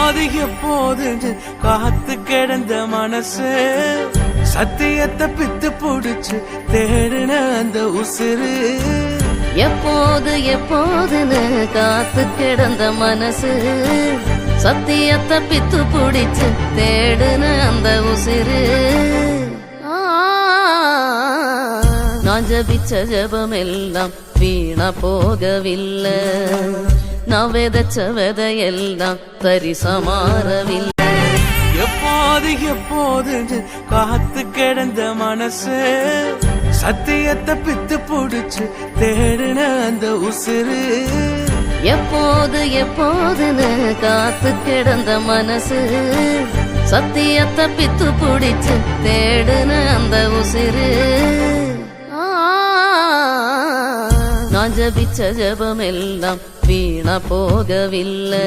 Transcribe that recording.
எப்போது எப்போது காத்து கிடந்த மனசு சத்தியத்தை பித்து புடிச்சு தேடுன அந்த உசுறு. எப்போது எப்போதுன்னு காத்து கிடந்த மனசு சத்தியத்தை பித்து புடிச்சு தேடுன அந்த உசிறு. நான் ஜபிச்ச ஜபம் எல்லாம் வீணா போகவில்லை, நான் விதைச்ச விதையெல்லாம் தரிசமாறவில்லை. எப்போது எப்போது காத்து கிடந்த மனசு சத்தியத்தை பித்து புடிச்சு தேடுன அந்த உசுறு. எப்போது எப்போதுன்னு காத்து கிடந்த மனசு சத்தியத்தை பித்து புடிச்சு தேடுன அந்த உசிறு. நான் ஜபிச்ச ஜபம் எல்லாம் வீணா போகவில்லை.